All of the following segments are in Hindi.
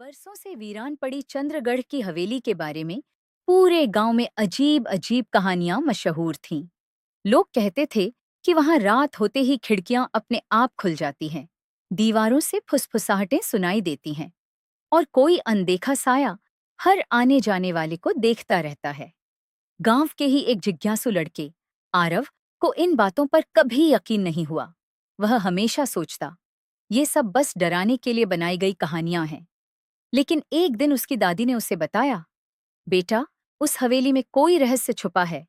बरसों से वीरान पड़ी चंद्रगढ़ की हवेली के बारे में पूरे गांव में अजीब अजीब कहानियां मशहूर थीं। लोग कहते थे कि वहां रात होते ही खिड़कियां अपने आप खुल जाती हैं, दीवारों से फुसफुसाहटें सुनाई देती हैं और कोई अनदेखा साया हर आने जाने वाले को देखता रहता है। गांव के ही एक जिज्ञासु लड़के आरव को इन बातों पर कभी यकीन नहीं हुआ। वह हमेशा सोचता, ये सब बस डराने के लिए बनाई गई कहानियां हैं। लेकिन एक दिन उसकी दादी ने उसे बताया, बेटा, उस हवेली में कोई रहस्य छुपा है,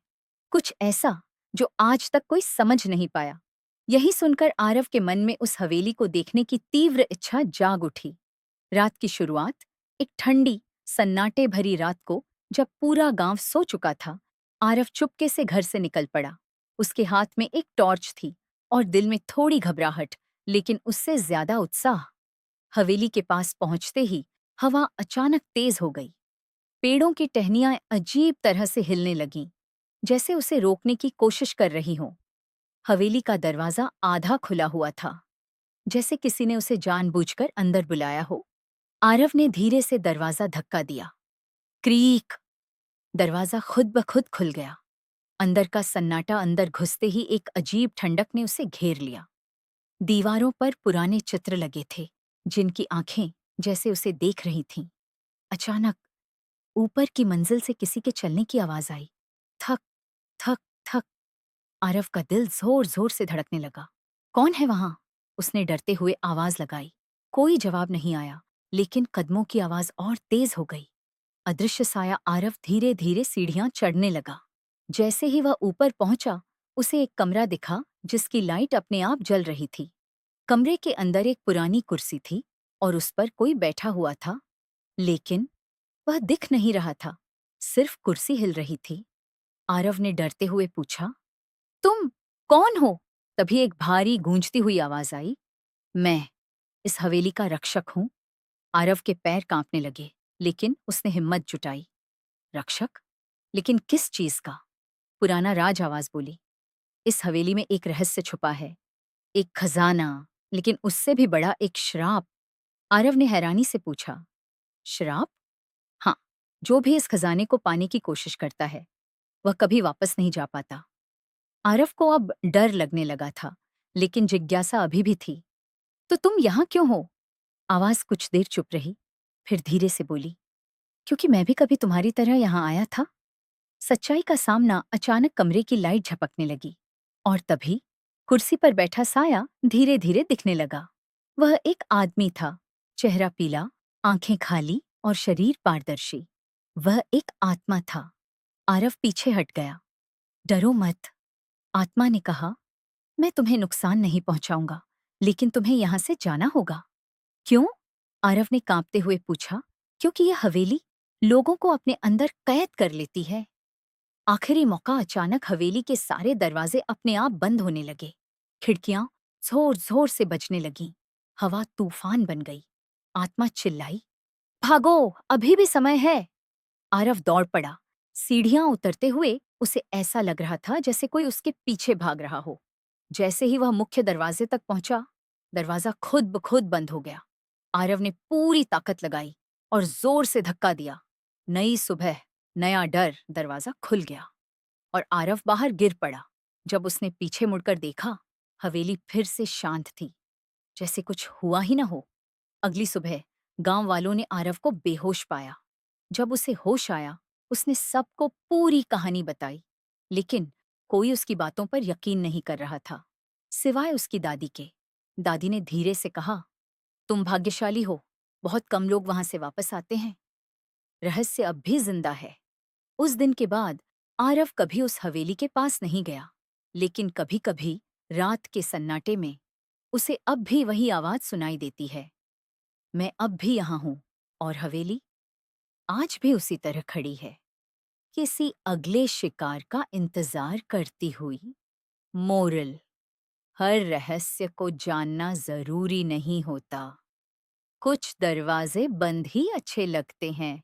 कुछ ऐसा जो आज तक कोई समझ नहीं पाया। यही सुनकर आरव के मन में उस हवेली को देखने की तीव्र इच्छा जाग उठी। रात की शुरुआत एक ठंडी, सन्नाटे भरी रात को, जब पूरा गांव सो चुका था, आरव चुपके से घर से निकल पड़ा। उसके हाथ में एक टॉर्च थी और दिल में थोड़ी घबराहट, लेकिन उससे ज्यादा उत्साह। हवेली के पास पहुंचते ही हवा अचानक तेज हो गई। पेड़ों की टहनियां अजीब तरह से हिलने लगीं, जैसे उसे रोकने की कोशिश कर रही हों। हवेली का दरवाजा आधा खुला हुआ था, जैसे किसी ने उसे जानबूझकर अंदर बुलाया हो। आरव ने धीरे से दरवाजा धक्का दिया। क्रीक! दरवाजा खुद ब खुद खुल गया। अंदर का सन्नाटा अंदर घुसते ही एक अजीब ठंडक ने उसे घेर लिया। दीवारों पर पुराने चित्र लगे थे, जिनकी आंखें जैसे उसे देख रही थीं। अचानक ऊपर की मंजिल से किसी के चलने की आवाज आई। थक थक थक। आरव का दिल जोर जोर से धड़कने लगा। कौन है वहां? उसने डरते हुए आवाज लगाई। कोई जवाब नहीं आया, लेकिन कदमों की आवाज और तेज हो गई। अदृश्य साया आरव धीरे धीरे सीढ़ियां चढ़ने लगा। जैसे ही वह ऊपर पहुंचा, उसे एक कमरा दिखा जिसकी लाइट अपने आप जल रही थी। कमरे के अंदर एक पुरानी कुर्सी थी और उस पर कोई बैठा हुआ था, लेकिन वह दिख नहीं रहा था, सिर्फ कुर्सी हिल रही थी। आरव ने डरते हुए पूछा, तुम कौन हो? तभी एक भारी गूंजती हुई आवाज आई, मैं इस हवेली का रक्षक हूं। आरव के पैर कांपने लगे, लेकिन उसने हिम्मत जुटाई। रक्षक? लेकिन किस चीज का? पुराना राज आवाज बोली, इस हवेली में एक रहस्य छुपा है, एक खजाना, लेकिन उससे भी बड़ा एक श्राप। आरव ने हैरानी से पूछा, श्राप? हाँ, जो भी इस खजाने को पाने की कोशिश करता है, वह कभी वापस नहीं जा पाता। आरव को अब डर लगने लगा था, लेकिन जिज्ञासा अभी भी थी। तो तुम यहाँ क्यों हो? आवाज कुछ देर चुप रही, फिर धीरे से बोली, क्योंकि मैं भी कभी तुम्हारी तरह यहाँ आया था। सच्चाई का सामना अचानक कमरे की लाइट झपकने लगी, और तभी कुर्सी पर बैठा साया धीरे धीरे दिखने लगा। वह एक आदमी था, चेहरा पीला, आंखें खाली और शरीर पारदर्शी। वह एक आत्मा था। आरव पीछे हट गया। डरो मत, आत्मा ने कहा, मैं तुम्हें नुकसान नहीं पहुंचाऊंगा, लेकिन तुम्हें यहां से जाना होगा। क्यों? आरव ने कांपते हुए पूछा। क्योंकि यह हवेली लोगों को अपने अंदर कैद कर लेती है। आखिरी मौका। अचानक हवेली के सारे दरवाजे अपने आप बंद होने लगे। खिड़कियां जोर जोर से बजने लगीं। हवा तूफान बन गई। आत्मा चिल्लाई, भागो, अभी भी समय है। आरव दौड़ पड़ा। सीढ़ियां उतरते हुए उसे ऐसा लग रहा था जैसे कोई उसके पीछे भाग रहा हो। जैसे ही वह मुख्य दरवाजे तक पहुंचा, दरवाजा खुद ब खुद बंद हो गया। आरव ने पूरी ताकत लगाई और जोर से धक्का दिया। नई सुबह, नया डर। दरवाजा खुल गया और आरव बाहर गिर पड़ा। जब उसने पीछे मुड़कर देखा, हवेली फिर से शांत थी, जैसे कुछ हुआ ही न हो। अगली सुबह गांव वालों ने आरव को बेहोश पाया। जब उसे होश आया, उसने सबको पूरी कहानी बताई, लेकिन कोई उसकी बातों पर यकीन नहीं कर रहा था, सिवाय उसकी दादी के। दादी ने धीरे से कहा, तुम भाग्यशाली हो, बहुत कम लोग वहां से वापस आते हैं। रहस्य अब भी जिंदा है। उस दिन के बाद आरव कभी उस हवेली के पास नहीं गया, लेकिन कभी कभी रात के सन्नाटे में उसे अब भी वही आवाज सुनाई देती है, मैं अब भी यहाँ हूं। और हवेली आज भी उसी तरह खड़ी है, किसी अगले शिकार का इंतजार करती हुई। मोरल: हर रहस्य को जानना जरूरी नहीं होता, कुछ दरवाजे बंद ही अच्छे लगते हैं।